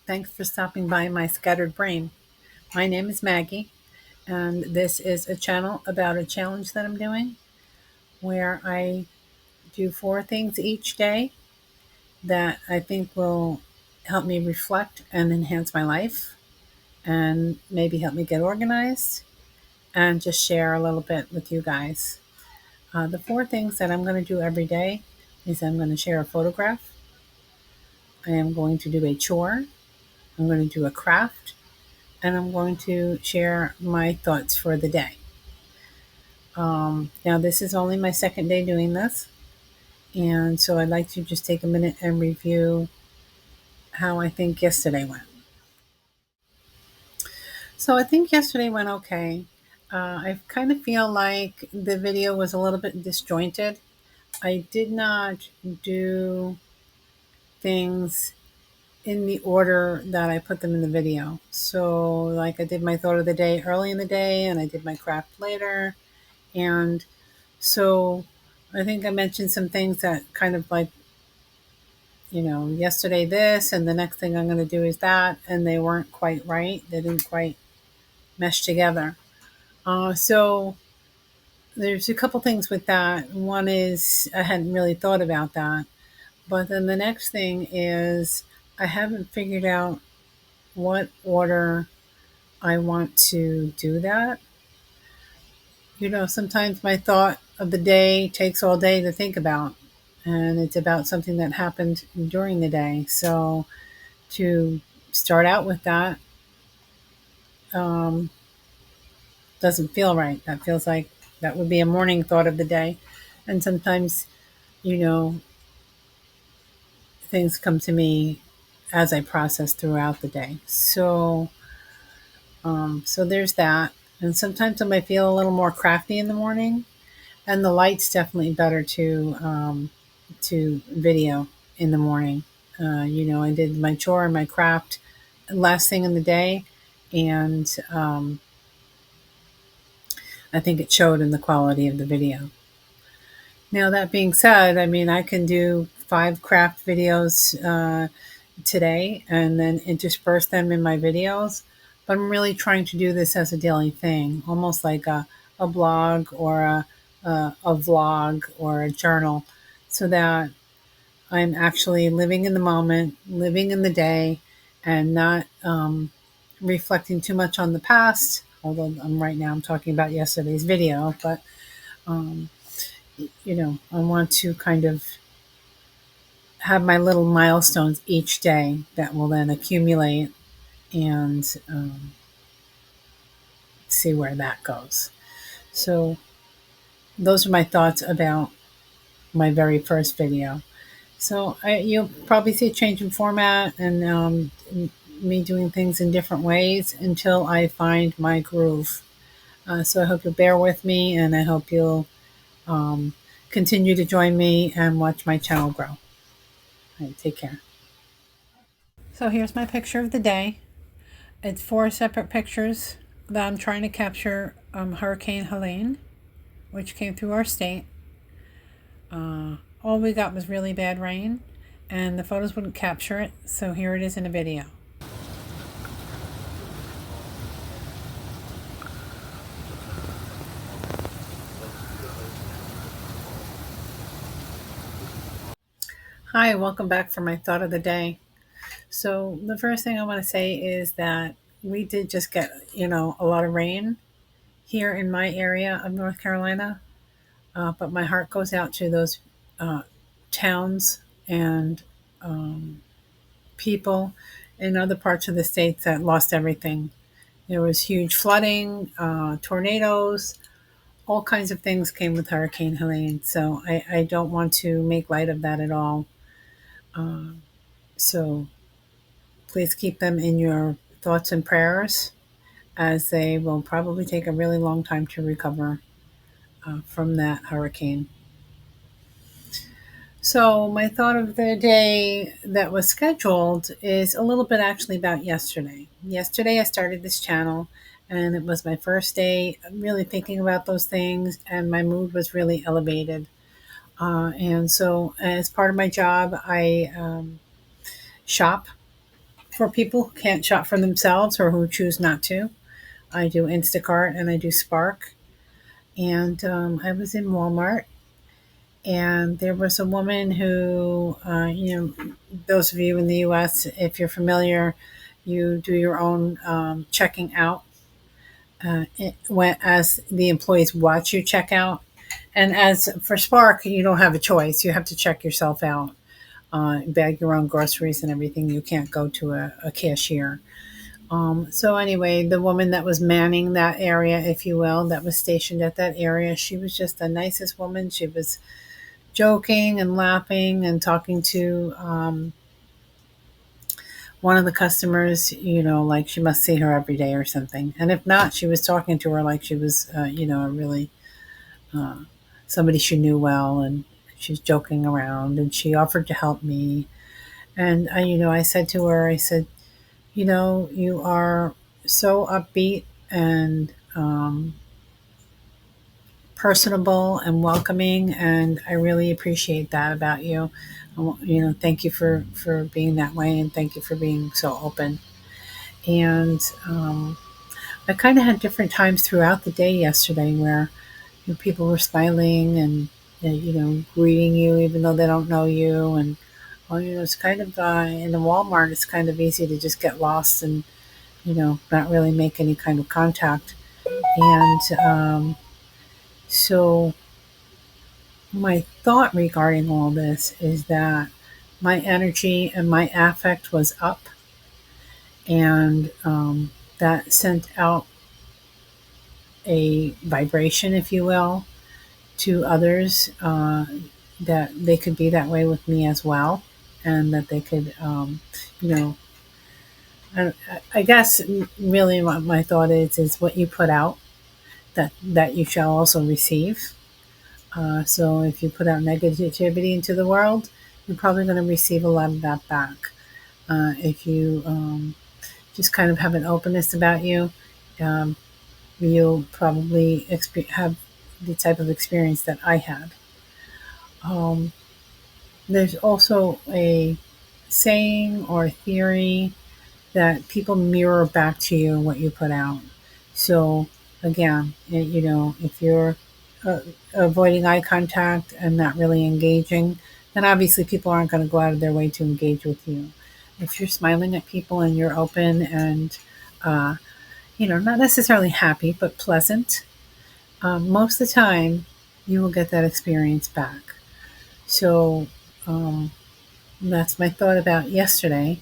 Thanks for stopping by my scattered brain. My name is Maggie, and this is a channel about a challenge that I'm doing where I do 4 things each day that I think will help me reflect and enhance my life and maybe help me get organized and just share a little bit with you guys. The 4 things that I'm going to do every day is I'm going to share a photograph, I am going to do a chore, I'm going to do a craft, and I'm going to share my thoughts for the day. Now, this is only my second day doing this, and so I'd like to just take a minute and review how I think yesterday went. So I think yesterday went okay. I kind of feel like the video was a little bit disjointed. I did not do things in the order that I put them in the video. So, like, I did my thought of the day early in the day, and I did my craft later. And so I think I mentioned some things that kind of like, yesterday this, and the next thing I'm going to do is that, and they weren't quite right. They didn't quite mesh together. So there's a couple things with that. One is I hadn't really thought about that. But then the next thing is I haven't figured out what order I want to do that. Sometimes my thought of the day takes all day to think about, and it's about something that happened during the day. So to start out with that um, doesn't feel right. That feels like that would be a morning thought of the day. And sometimes, you know, things come to me as I process throughout the day. So there's that. And sometimes I might feel a little more crafty in the morning, and the light's definitely better to video in the morning. I did my chore and my craft last thing in the day, and I think it showed in the quality of the video. Now, that being said, I mean, I can do 5 craft videos today and then intersperse them in my videos. But I'm really trying to do this as a daily thing, almost like a blog or a vlog or a journal, so that I'm actually living in the moment, living in the day, and not reflecting too much on the past. Although I'm talking about yesterday's video, but um, I want to kind of have my little milestones each day that will then accumulate and see where that goes. So those are my thoughts about my very first video. So you'll probably see a change in format and me doing things in different ways until I find my groove. So I hope you'll bear with me, and I hope you'll um, continue to join me and watch my channel grow. All right, take care. So here's my picture of the day. It's 4 separate pictures that I'm trying to capture Hurricane Helene, which came through our state. All we got was really bad rain, and the photos wouldn't capture it, so here it is in a video. Hi, welcome back for my thought of the day. So the first thing I want to say is that we did just get, a lot of rain here in my area of North Carolina. But my heart goes out to those uh, towns and people in other parts of the states that lost everything. There was huge flooding, tornadoes, all kinds of things came with Hurricane Helene. So I don't want to make light of that at all. So please keep them in your thoughts and prayers, as they will probably take a really long time to recover from that hurricane. So, my thought of the day that was scheduled is a little bit actually about yesterday. Yesterday, I started this channel, and it was my first day really thinking about those things, and my mood was really elevated. And so, as part of my job, I shop For people who can't shop for themselves or who choose not to, I do Instacart and I do Spark. And I was in Walmart, and there was a woman who, those of you in the US, if you're familiar, you do your own checking out as the employees watch you check out. And as for Spark, you don't have a choice. You have to check yourself out, bag your own groceries and everything. You can't go to a cashier. So anyway, the woman that was manning that area, if you will, that was stationed at that area, she was just the nicest woman. She was joking and laughing and talking to one of the customers, like she must see her every day or something. And if not, she was talking to her like she was, a really uh, somebody she knew well, and she's joking around. And she offered to help me. And I said to her, I said, you are so upbeat and personable and welcoming, and I really appreciate that about you. Thank you for being that way, and thank you for being so open. And I kind of had different times throughout the day yesterday where people were smiling and greeting you even though they don't know you. And it's kind of in the Walmart, it's kind of easy to just get lost and not really make any kind of contact. And so my thought regarding all this is that my energy and my affect was up, and that sent out a vibration, if you will, to others, that they could be that way with me as well, and that they could, you know, I guess really what my thought is what you put out, that you shall also receive. So if you put out negativity into the world, you're probably going to receive a lot of that back. If you just kind of have an openness about you, um, you'll probably have the type of experience that I had. Um, there's also a saying or theory that people mirror back to you what you put out. So again, if you're uh, avoiding eye contact and not really engaging, then obviously people aren't going to go out of their way to engage with you. If you're smiling at people and you're open and uh, not necessarily happy but pleasant, most of the time you will get that experience back. So um, that's my thought about yesterday,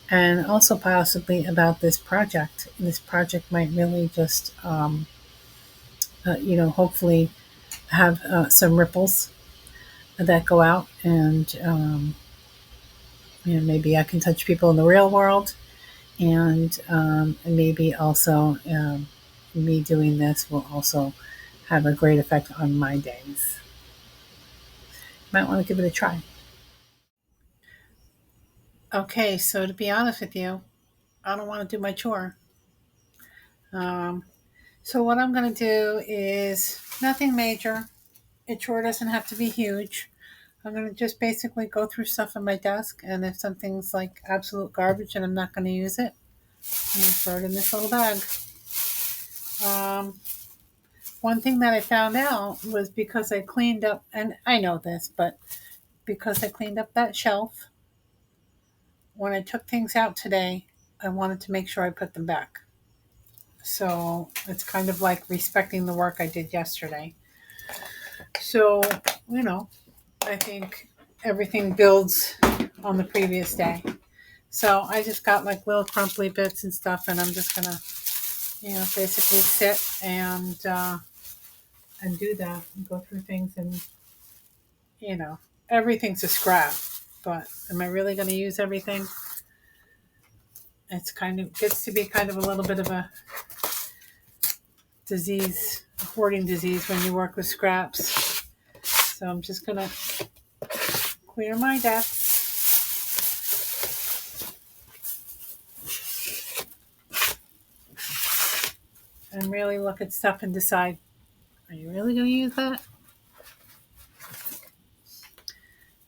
and also possibly about this project. This project might really just, hopefully have some ripples that go out, and maybe I can touch people in the real world, and maybe also me doing this will also have a great effect on my days. Might want to give it a try. Okay, so to be honest with you, I don't want to do my chore. Um, so what I'm going to do is nothing major. It sure doesn't have to be huge. I'm going to just basically go through stuff on my desk, and if something's like absolute garbage and I'm not going to use it, I'm going to throw it in this little bag. Um, one thing that I found out was because I cleaned up, and I know this, but because I cleaned up that shelf, when I took things out today, I wanted to make sure I put them back. So it's kind of like respecting the work I did yesterday. So, you know, I think everything builds on the previous day. So I just got like little crumply bits and stuff, and I'm just gonna, basically sit and do that and go through things, and you know, everything's a scrap. But am I really gonna use everything? It's kind of gets to be kind of a little bit of a disease, a hoarding disease when you work with scraps. So I'm just gonna clear my desk and really look at stuff and decide, are you really going to use that?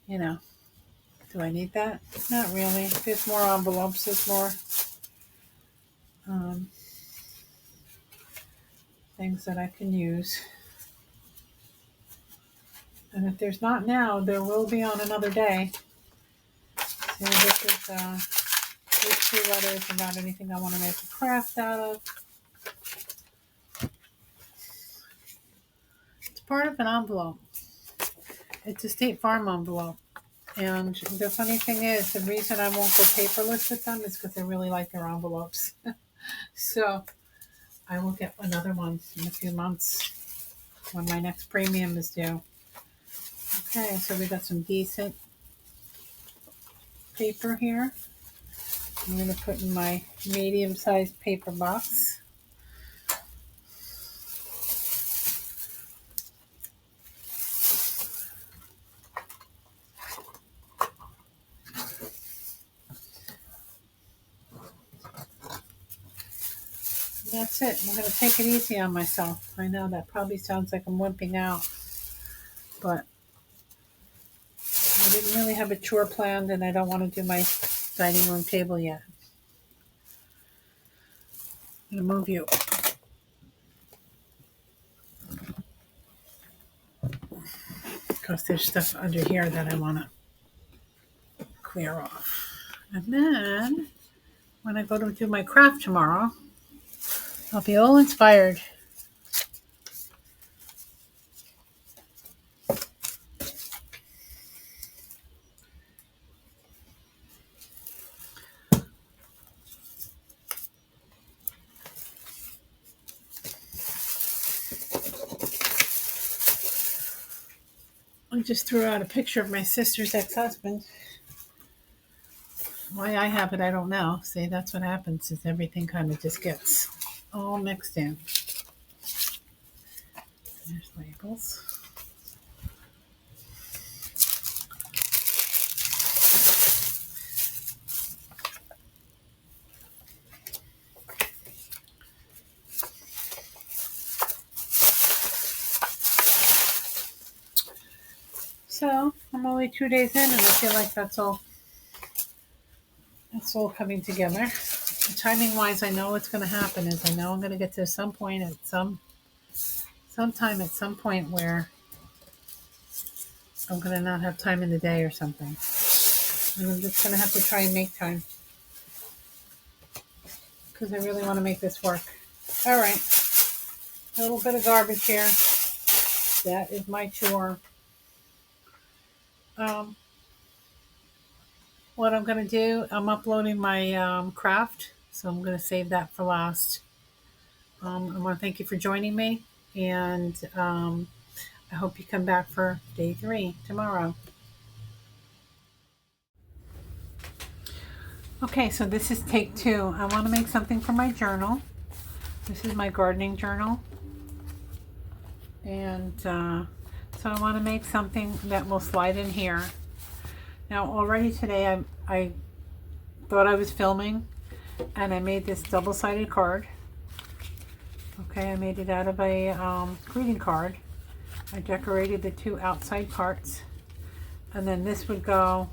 You know, Do I need that? Not really. There's more envelopes. There's more things that I can use. And if there's not now, there will be on another day. So this is these 2 letters are not anything I want to make a craft out of. It's part of an envelope. It's a State Farm envelope. And the funny thing is, the reason I won't go paperless with them is because I really like their envelopes. So I will get another one in a few months when my next premium is due. Okay, so we got some decent paper here. I'm going to put in my medium-sized paper box. That's it. I'm going to take it easy on myself. I know that probably sounds like I'm wimping out, but I didn't really have a chore planned, and I don't want to do my dining room table yet. I'm going to move you. Because there's stuff under here that I want to clear off. And then, when I go to do my craft tomorrow, I'll be all inspired. I just threw out a picture of my sister's ex-husband. Why I have it, I don't know. See, that's what happens, is everything kind of just gets all mixed in. There's labels. So I'm only 2 days in, and I feel like that's all coming together. Timing wise, I know what's going to happen is I know I'm going to get to some point at sometime at some point where I'm going to not have time in the day or something. And I'm just going to have to try and make time, because I really want to make this work. All right. A little bit of garbage here. That is my chore. What I'm going to do, I'm uploading my craft, so I'm going to save that for last. I want to thank you for joining me, and I hope you come back for day 3 tomorrow. Okay, so this is take 2. I want to make something for my journal. This is my gardening journal. And so I want to make something that will slide in here. Now already today I thought I was filming, and I made this double-sided card. Okay, I made it out of a greeting card. I decorated the 2 outside parts, and then this would go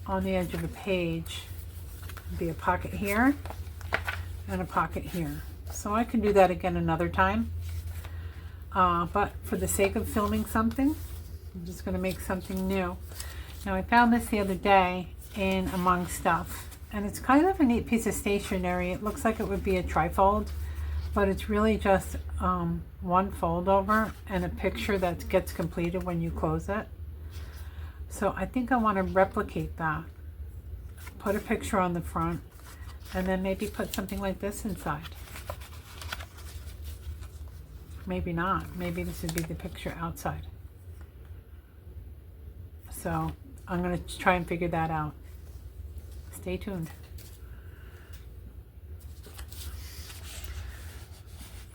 on the edge of a page. There'd be a pocket here and a pocket here. So I can do that again another time. But for the sake of filming something, I'm just going to make something new. Now I found this the other day in Among Stuff, and it's kind of a neat piece of stationery. It looks like it would be a trifold, but it's really just one fold over and a picture that gets completed when you close it. So I think I want to replicate that. Put a picture on the front, and then maybe put something like this inside. Maybe not. Maybe this would be the picture outside. So I'm going to try and figure that out. Stay tuned.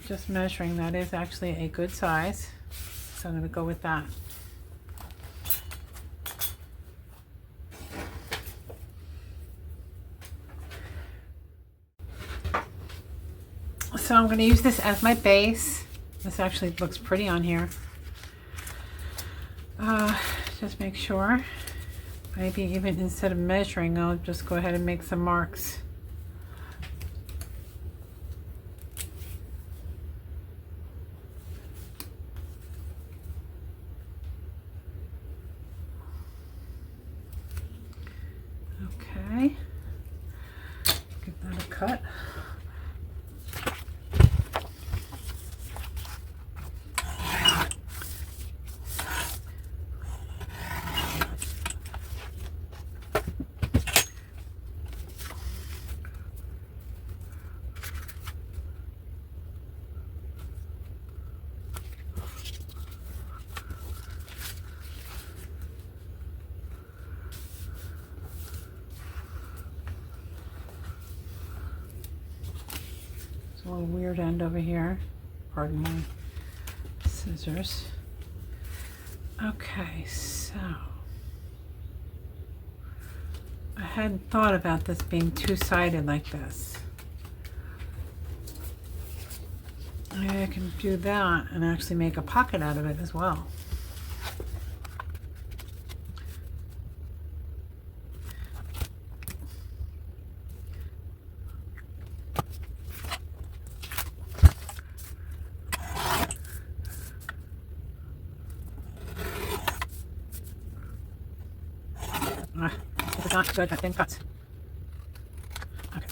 Just measuring, that is actually a good size. So I'm going to go with that. So I'm going to use this as my base. This actually looks pretty on here. Just make sure Maybe even instead of measuring, I'll just go ahead and make some marks. Okay, give that a cut. A little weird end over here. Pardon my scissors. Okay, so I hadn't thought about this being two-sided like this. Maybe I can do that and actually make a pocket out of it as well. It's not good at thin cuts. Okay.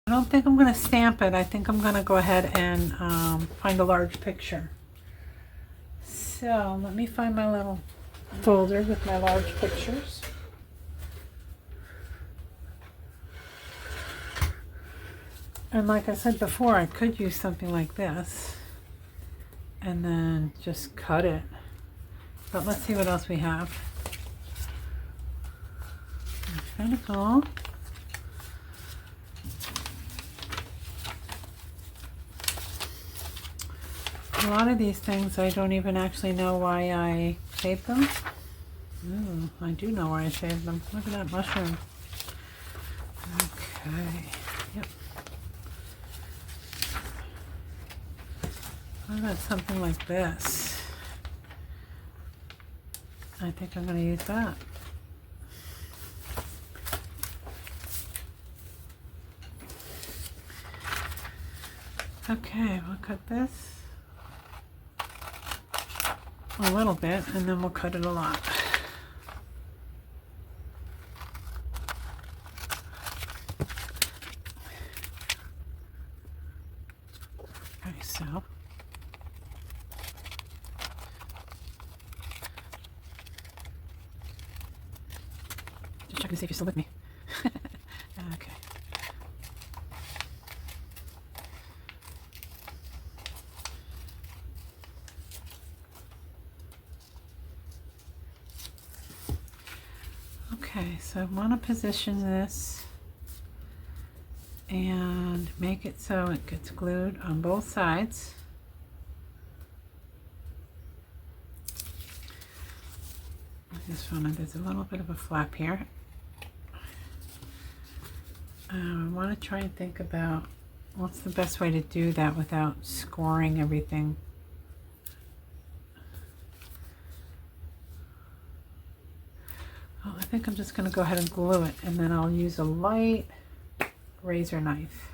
I don't think I'm going to stamp it. I think I'm going to go ahead and find a large picture. So let me find my little folder with my large pictures. And like I said before, I could use something like this and then just cut it. But let's see what else we have. Kind of cool. A lot of these things I don't even actually know why I saved them. Ooh, I do know why I saved them. Look at that mushroom. Okay. Yep. What about something like this? I think I'm going to use that. Okay, we'll cut this a little bit and then we'll cut it a lot. Okay, so just checking to see if you're still with me. Okay. Okay, so I want to position this and make it so it gets glued on both sides. This one, there's a little bit of a flap here. I want to try and think about what's the best way to do that without scoring everything. Oh, I think I'm just going to go ahead and glue it, and then I'll use a light razor knife.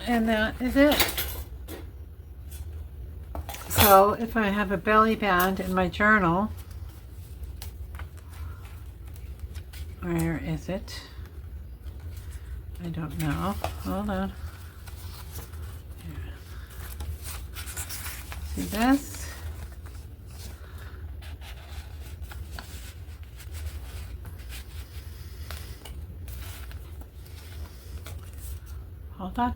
And that is it. So if I have a belly band in my journal, where is it? I don't know. Hold on. Here. See this? Hold on.